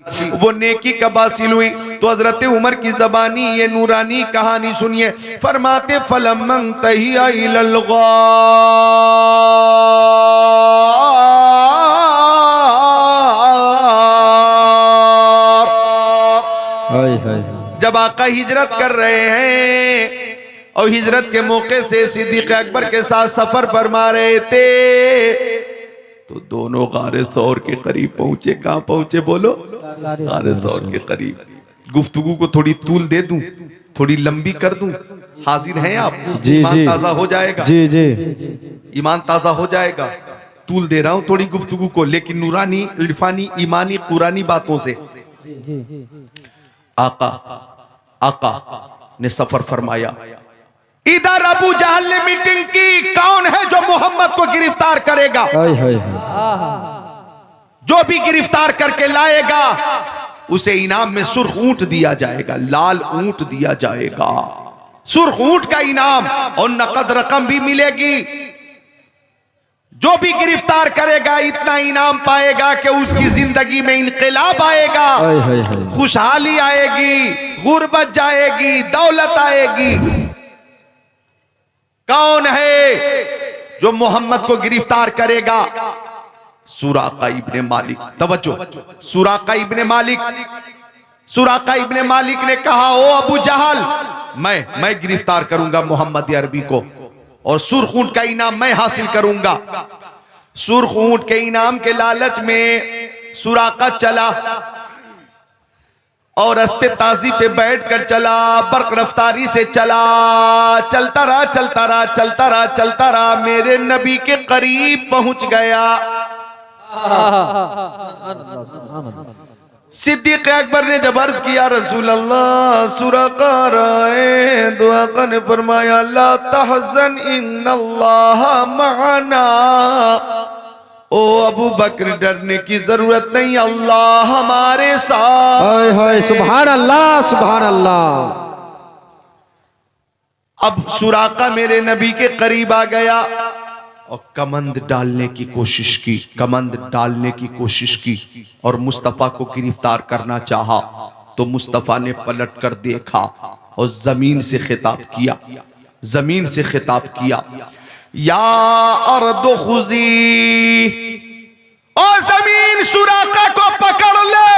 वो नेकी कब हासिल हुई? तो हजरत उमर की जबानी ये नूरानी कहानी सुनिए। फरमाते फलमं तहिया इलल गार, जब आका हिजरत कर रहे हैं और हिजरत के मौके से सिद्दीक अकबर के साथ सफर फरमा रहे थे, तो दोनों गारे सौर के करीब पहुंचे। कहां पहुंचे बोलो? गारे सौर के करीब। गुफ्तगू को थोड़ी तूल दे दूं, थोड़ी लंबी कर दूं? हाजिर हैं आप? जी ईमान जी ताजा हो जाएगा। जी जी ईमान ताजा हो जाएगा। तूल दे रहा हूं थोड़ी गुफ्तगू को, लेकिन नूरानी इरफानी ईमानी कुरानी बातों से। आका ने सफर फरमाया। इधर अबू जहल ने मीटिंग की, कौन है जो मोहम्मद को गिरफ्तार करेगा? जो भी गिरफ्तार करके लाएगा उसे इनाम में सुर्ख ऊंट दिया जाएगा, लाल ऊंट दिया जाएगा, सुर्ख ऊंट का इनाम, और नकद रकम भी मिलेगी। जो भी गिरफ्तार करेगा इतना इनाम पाएगा कि उसकी जिंदगी में इनकलाब आएगा, खुशहाली आएगी, गुर्बत जाएगी, दौलत आएगी। कौन है जो मोहम्मद को गिरफ्तार करेगा? सुराका इब्ने मालिक। तवज्जो, सुराका इब्ने मालिक। सुराका इब्ने मालिक ने कहा, ओ अबू जहल, मैं गिरफ्तार करूंगा मोहम्मद अरबी को, और सुर्ख ऊंट का इनाम मैं हासिल करूंगा। सुर्ख ऊंट के इनाम के लालच में सुराका चला और अस्पे ताजी पे बैठकर चला, बर्क रफ्तारी से चला, चलता रहा चलता रहा चलता रहा चलता रहा, मेरे नबी के करीब पहुंच गया। सिद्दीक अकबर ने जब अर्ज किया, रसूल अल्लाह, सुराका राए दुआ का ने फरमाया, ला तहज़न इन्नल्लाह मअना। ओ अबू बकर, डरने की जरूरत नहीं, अल्लाह हमारे साथ। हाय हाय, सुभान अल्लाह सुभान अल्लाह। अब सुराका मेरे नबी के करीब आ गया और कमंद डालने की कोशिश की, कमंद डालने की कोशिश की, और मुस्तफा को गिरफ्तार करना चाहा। तो मुस्तफा ने पलट कर देखा और जमीन से खिताब किया, जमीन से खिताब किया, या अर्द खुजी, ओ जमीन सुराका को पकड़ ले।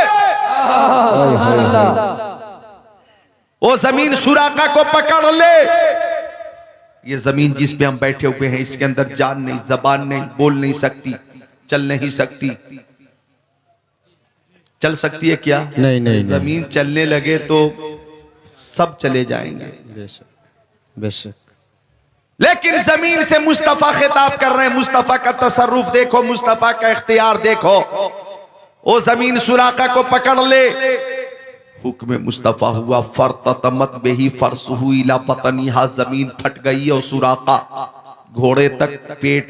ओ जमीन सुराका को पकड़ ले। ये जमीन जिस पे हम बैठे हुए हैं, इसके अंदर जान नहीं, जबान नहीं, बोल नहीं सकती, चल नहीं सकती। चल सकती है क्या? नहीं नहीं, जमीन चलने लगे तो सब चले जाएंगे। बेशक बेशक। लेकिन जमीन से मुस्तफा खिताब कर रहे हैं। मुस्तफा का तसर्रुफ देखो, मुस्तफा का इख्तियार देखो। ओ जमीन सुराका को पकड़ ले। हुक्म मुस्तफा हुआ, फरतमत बेही फरसहु इला बतनिहा, जमीन फट गई और सुराका घोड़े तक पेट,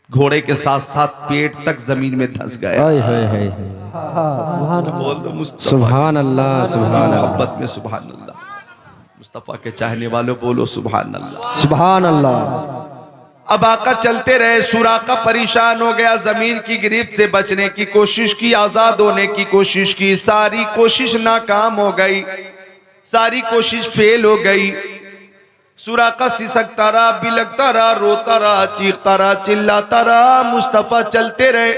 घोड़े के साथ साथ पेट तक जमीन में धंस गया। बोल दो मुस्तफा, सुभान अल्लाह सुभान अल्लाह। मोहब्बत में सुभान अल्लाह। मुस्तफा के चाहने वालों बोलो सुभान अल्लाह सुभान अल्लाह। अब आका चलते रहे, सुराका परेशान हो गया, जमीन की गिरफ्त से बचने की कोशिश की, आजाद होने की कोशिश की, सारी कोशिश नाकाम हो गई, सारी कोशिश फेल हो गई। सुराका सिसकता रहा, बिलकता रहा, रोता रहा, चीखता रहा, चिल्लाता रहा। मुस्तफा चलते रहे।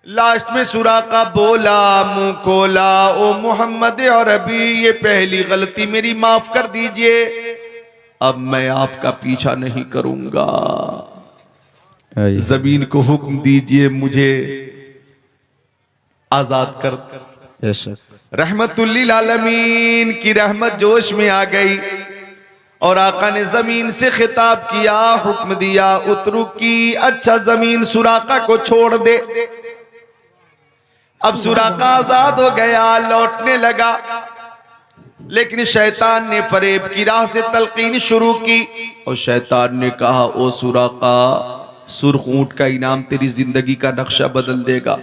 लास्ट में सुराका बोला, मुंह खोला, ओ मोहम्मद अरबी, ये पहली गलती मेरी, माफ कर दीजिए, अब मैं आपका पीछा नहीं करूंगा। जमीन को हुक्म दीजिए मुझे आजाद कर। रहमतुल्लिल आलमीन की रहमत जोश में आ गई और आका ने जमीन से खिताब किया, हुक्म दिया, उतरू की, अच्छा जमीन सुराका को छोड़ दे। अब सुराका आजाद हो गया, लौटने लगा, लेकिन शैतान ने फरेब की राह से तलकीन शुरू की और शैतान ने कहा, ओ सुराका, सुर्ख ऊंट का इनाम तेरी जिंदगी का नक्शा बदल देगा।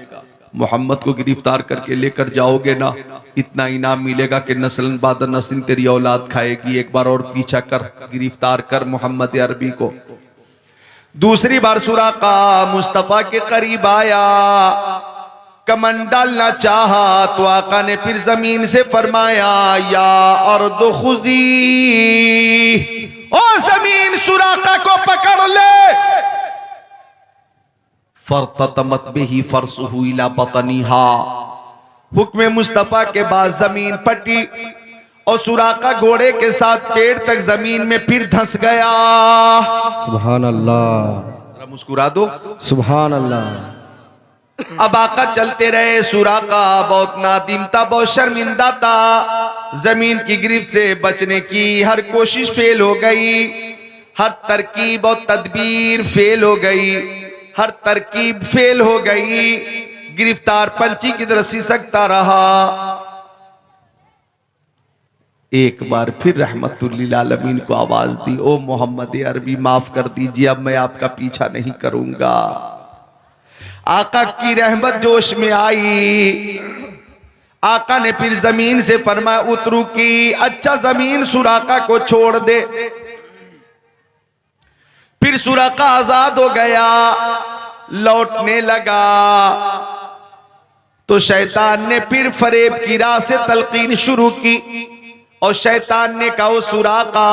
मोहम्मद को गिरफ्तार करके लेकर जाओगे ना, इतना इनाम मिलेगा कि नस्लन बाद नस्ल तेरी औलाद खाएगी। एक बार और पीछा कर, गिरफ्तार कर मोहम्मद अरबी को। दूसरी बार सुराका मुस्तफा के करीब आया कमन डालना चाहा तो आका ने फिर जमीन से फरमाया या अर्द खुजी, ओ जमीन सुराका को पकड़ ले। फरततमत बिही फरसुहु इला बतनिहा, हुक्म मुस्तफा के बाद जमीन पटी और सुराका घोड़े के साथ पेड़ तक जमीन में फिर धंस गया। सुभान अल्लाह, जरा मुस्कुरा दो। सुभान अल्लाह। अब आका चलते रहे। सुराका बहुत नादिम था, बहुत शर्मिंदा था। जमीन की गिरफ्त से बचने की हर कोशिश फेल हो गई, हर तरकीब और तदबीर फेल हो गई, हर तरकीब फेल हो गई। गिरफ्तार पंछी की तरह सिसकता रहा। एक बार फिर रहमतुल्लिल आलमीन को आवाज दी, ओ मोहम्मद अरबी माफ कर दीजिए, अब मैं आपका पीछा नहीं करूंगा। आका की रहमत जोश में आई। आका ने फिर जमीन से फरमाया उतरू की, अच्छा जमीन सुराका को छोड़ दे। फिर सुराका आजाद हो गया, लौटने लगा तो शैतान ने फिर फरेब की राह से तलकीन शुरू की और शैतान ने कहा, ओ सुराका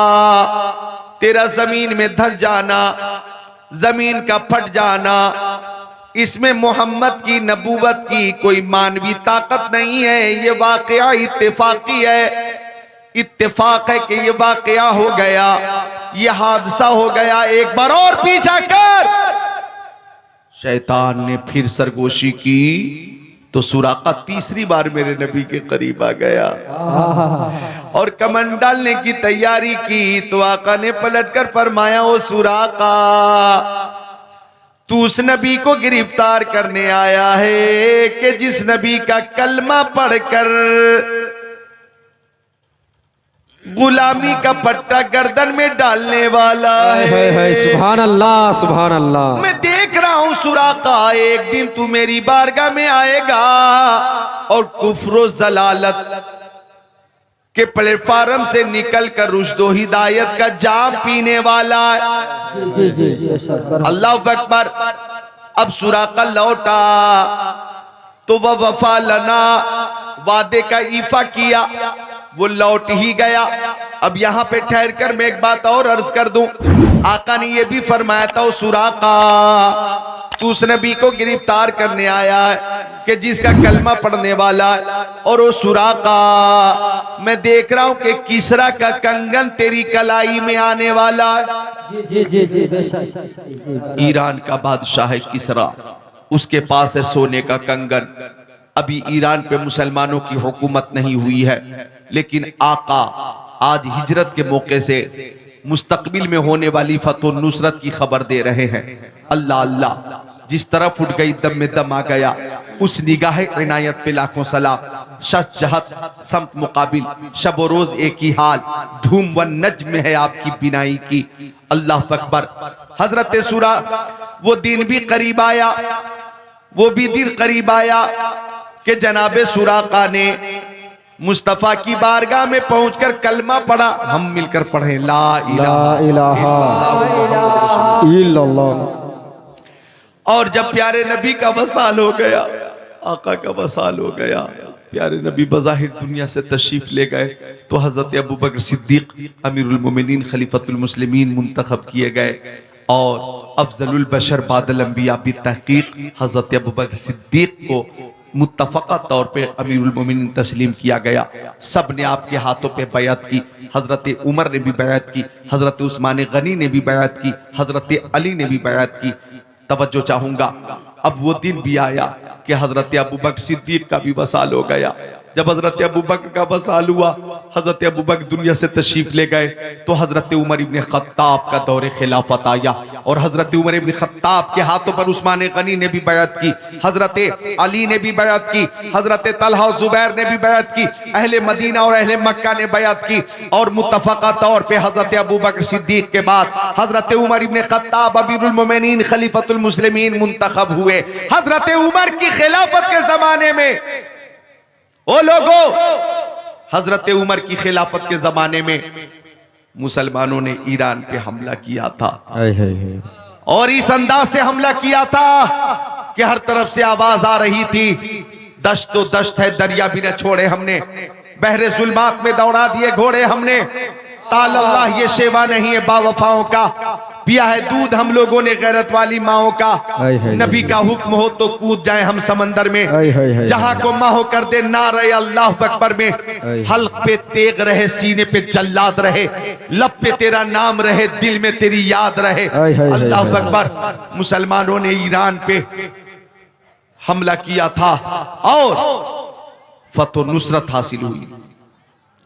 तेरा जमीन में धंस जाना, जमीन का फट जाना, इसमें मोहम्मद की नबूवत की कोई मानवी ताकत नहीं है। ये वाकया इत्तेफाकी है, इत्तेफाक है कि ये वाकया हो गया, ये हादसा हो गया, एक बार और पीछा कर। शैतान ने फिर सरगोशी की तो सुराका तीसरी बार मेरे नबी के करीब आ गया और कमन डालने की तैयारी की तो आका ने पलटकर फरमाया, ओ सुराका तू उस नबी को गिरफ्तार करने आया है कि जिस नबी का कलमा पढ़कर गुलामी का पट्टा गर्दन में डालने वाला है। सुभान अल्लाह, सुभान अल्लाह। मैं देख रहा हूं सुराका, एक दिन तू मेरी बारगाह में आएगा और कुफ्र जलालत के प्लेटफार्म से निकलकर रुश्दो हिदायत का जाम पीने वाला है। अल्लाह अकबर। अब सुराका लौटा तो वह वफा लना, वादे का ईफा किया, वो लौट ही गया। अब यहां पे ठहर कर मैं एक बात और अर्ज कर दूं, आका ने यह भी फरमाया था, सुराका तू उस नबी को गिरफ्तार करने आया है कि जिसका कलमा पढ़ने वाला है, और वो सुराका मैं देख रहा हूं कि किसरा का कंगन तेरी कलाई में आने वाला है। ईरान का बादशाह है किसरा, उसके पास है सोने का कंगन। अभी ईरान पे मुसलमानों की हुकूमत नहीं हुई है, लेकिन आका आज हिजरत के मौके से मुस्तकबिल में होने वाली फतह नुसरत की खबर दे रहे हैं। अल्लाह अल्लाह, जिस तरफ उठ गई दम में दम आ गया, उस निगाह इनायत पे लाखों सलाम। शश जहत समत मुकाबिल, शब व रोज एक ही हाल, धूम व नज्म है आपकी बिनाई की। अल्लाह अकबर। हजरत सुरा वो दिन भी करीब आया, वो भी दिन करीब आया कि जनाबे सुराका ने मुस्तफा की बारगाह में पहुंचकर कलमा पढ़ा। हम मिलकर पढ़े ला इलाहा इल्लल्लाह। और जब प्यारे नबी का वसाल हो गया, आका का वसाल हो गया, प्यारे नबी बज़ाहिर दुनिया से तशरीफ ले गए तो हजरत अबू बकर सिद्दीक अमीरुल मोमिनीन खलीफतुल मुस्लिमीन मुंतखब किए गए और अफजलुल बशर बादल अंबिया भी तहकीक हजरत अबू बकर सिद्दीक को मुत्तफका तौर पे अमीरुल मोमिनीन तस्लीम किया गया। सब ने आपके हाथों पे बैअत की। हजरत उमर ने भी बैअत की, हजरत उस्मान गनी ने भी बैअत की, हजरत अली ने भी बैअत की। तवज्जो चाहूंगा, अब वो दिन भी आया कि हजरत अबू बकर सिद्दीक का भी वसाल हो गया। जब हजरत अबू बकर का वसाल हुआ, हजरत अबू बकर दुनिया से तशरीफ ले गए तो हजरत उमर इब्न खत्ताब का दौरे खिलाफत आया और हजरत उमर इब्न खत्ताब के हाथों पर उस्मान गनी ने भी बैअत की, हजरत अली ने भी बैअत की, हजरत तलहा और जुबैर ने भी बैअत की, अहले मदीना और अहले मक्का ने बैअत की। और मुत्तफका तौर पे हजरत अबू बकर सिद्दीक के बाद हजरत उमर इब्न खत्ताब अमीरुल मोमिनीन खलीफतुल मुस्लिमीन मुंतखब हुए। हजरत उमर की खिलाफत के जमाने में ओ लोगों, हजरत उमर की खिलाफत के जमाने में मुसलमानों ने ईरान पे हमला किया था और इस अंदाज से हमला किया था कि हर तरफ से आवाज आ रही थी, दश्त तो दश्त है, दरिया भी न छोड़े हमने, बहरे जुल्मात में दौड़ा दिए घोड़े हमने, ताल अल्लाह ये शेवा नहीं है बावफाओं का, पिया है दूध हम लोगों ने गैरत वाली माओं का, नबी का हुक्म हो तो कूद जाए हम समंदर में, जहां को माहो कर दे नारे अल्लाह अकबर में, हल्क पे तेग रहे, सीने पे जल्लाद रहे, लब पे तेरा नाम रहे, दिल में तेरी याद रहे, अल्लाह अकबर। मुसलमानों ने ईरान पे हमला किया था और फतो नुसरत हासिल हुई,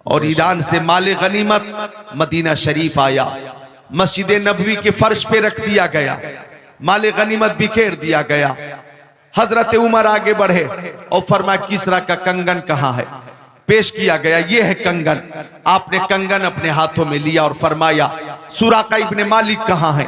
और ईरान से माले गनीमत मदीना शरीफ आया, मस्जिद नबवी के फर्श पे रख दिया गया, माले गनीमत बिखेर दिया गया। हजरत उमर आगे बढ़े और फरमाया किसरा का कंगन कहां है? पेश किया गया, ये है कंगन। आपने कंगन अपने हाथों में लिया और फरमाया सुराका इब्ने मालिक कहां है?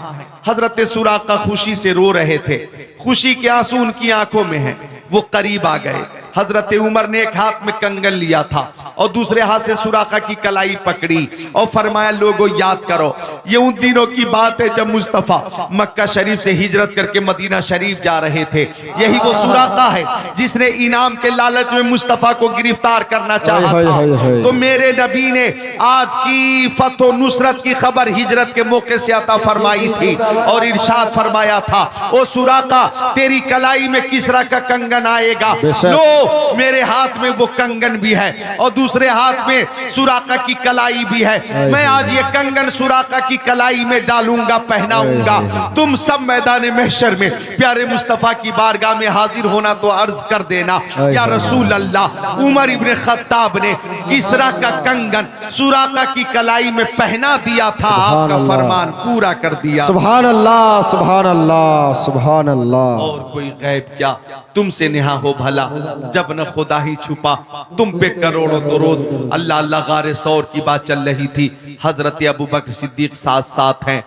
हजरत सुराका खुशी से रो रहे थे, खुशी के आंसू उनकी आंखों में हैं, वो करीब आ गए। हजरत उमर ने एक हाथ में कंगन लिया था और दूसरे हाथ से सुराका की कलाई पकड़ी और फरमाया लोगों याद करो, ये उन दिनों की बात है जब मुस्तफा मक्का शरीफ से हिजरत करके मदीना शरीफ जा रहे थे। यही वो सुराका है जिसने इनाम के लालच में मुस्तफा को गिरफ्तार करना चाहा था। तो मेरे नबी ने आज की फतो नुसरत की खबर हिजरत के मौके से अता फरमाई थी और इरशाद फरमाया था, ओ सुराका तेरी कलाई में किसरा का कंगन आएगा। लो मेरे हाथ में वो कंगन भी है और दूसरे हाथ में सुराका की कलाई भी है। मैं आज ये कंगन सुराका की कलाई में डालूंगा, पहनाऊंगा। तुम सब मैदान महशर में प्यारे मुस्तफा की बारगाह में हाजिर होना तो अर्ज कर देना या रसूल अल्लाह, उमर इब्ने खत्ताब ने किसरा का कंगन सुराका की कलाई में पहना दिया था, आपका फरमान पूरा कर दिया। सुभान अल्लाह, सुभान अल्लाह, सुभान अल्लाह। और कोई गैब क्या तुमसे नेहा हो भला, जब न खुदा ही छुपा तुम पे करोड़ों दरूद। अल्लाह अल्लाह गारे सौर की बात चल रही थी, हजरत अबू बकर सिद्दीक साथ साथ हैं।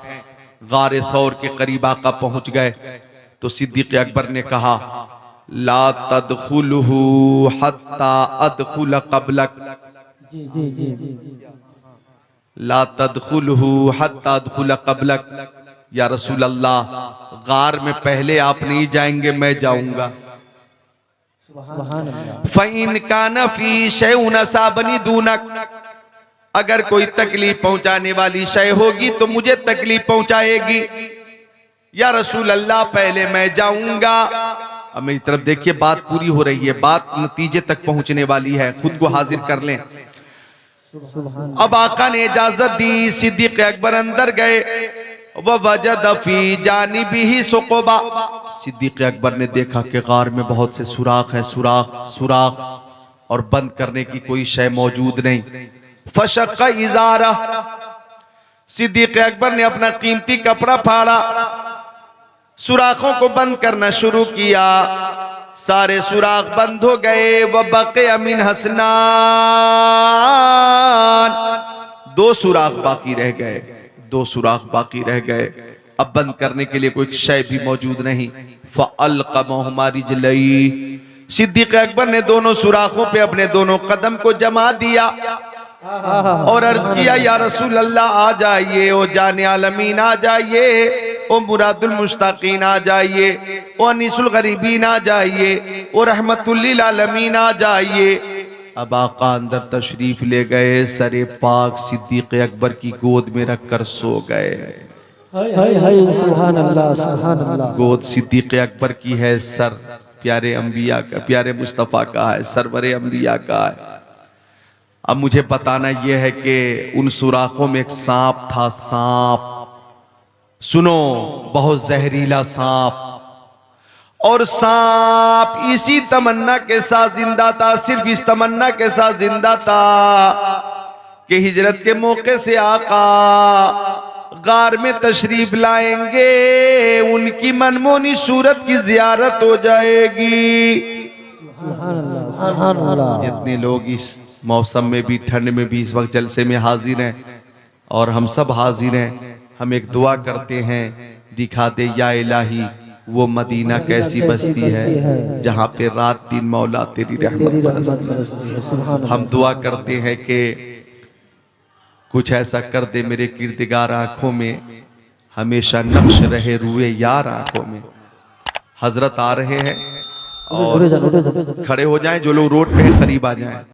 गारे सौर के करीब आका पहुंच गए तो सिद्दीक अकबर ने कहा ला तदखुलहु हत्ता अदखुल कबलक, ला तदखुलहु हत्ता अदखुल कबलक। या रसूल अल्लाह गार में पहले आप नहीं जाएंगे, मैं जाऊंगा। फ़इन कान फी शैउन असाबनी दूनक, अगर कोई तकलीफ पहुंचाने वाली शय होगी तो मुझे तकलीफ पहुंचाएगी। या रसूल अल्लाह पहले मैं जाऊंगा। अब मेरी तरफ देखिए, बात पूरी हो रही है, बात नतीजे तक पहुंचने वाली है, खुद को हाजिर कर लें। अब आका ने इजाजत दी, सिद्दीक अकबर अंदर गए। वजद फी जानिबिही सुक़बा, सिद्दीक अकबर ने देखा कि गार में बहुत से सुराख हैं, सुराख, और बंद करने की कोई शय मौजूद नहीं। फशक्का इजारा, सिद्दीक अकबर ने अपना कीमती कपड़ा फाड़ा, सुराखों को बंद करना शुरू किया। सारे सुराख बंद हो गए। व बक़िया मिन हसनान, दो सुराख बाकी रह गए, दो सुराख बाकी रह गए। अब बंद करने के लिए कोई शय भी मौजूद नहीं। फ़अल्क़महुमा रिजलैहि, सिद्दीक़ अकबर ने दोनों सुराखों पे अपने दोनों कदम को जमा दिया और अर्ज किया या रसूल अल्लाह आ जाइए, ओ जाने आलमीन आ जाइए, ओ मुरादुल मुश्ताकीन आ जाइए, ओ अनीसुल गरीबीन आ जाइए, ओ रहमतुल लिल आलमीन आ जाइए। अब आका अंदर तशरीफ ले गए, सरे पाक सिद्दीक़ अकबर की गोद में रखकर सो गए। सुभान अल्लाह, सुभान अल्लाह। गोद सिद्दीक़ अकबर की है, सर प्यारे अंबिया का, प्यारे मुस्तफ़ा का है, सरवरे अंबिया का है। अब मुझे बताना यह है कि उन सुराखों में एक सांप था, सांप, सुनो, बहुत जहरीला सांप। और सांप इसी तमन्ना के साथ जिंदा था, सिर्फ इस तमन्ना के साथ जिंदा था कि हिजरत के मौके से आका गार में तशरीफ लाएंगे, उनकी मनमोनी सूरत की जियारत हो जाएगी। जितने लोग इस मौसम में भी, ठंड में भी इस वक्त जलसे में हाजिर हैं और हम सब हाजिर हैं, हम एक दुआ करते हैं, दिखा दे या इलाही वो मदीना कैसी बस्ती है जहाँ पे रात दिन मौला तेरी रहमत बरसती है। हम दुआ करते हैं कि कुछ ऐसा कर दे मेरे किरदगार आंखों में, हमेशा नक्श रहे रुए यार आंखों में। हजरत आ रहे हैं और खड़े हो जाएं, जो लोग रोड पे हैं करीब आ जाएं।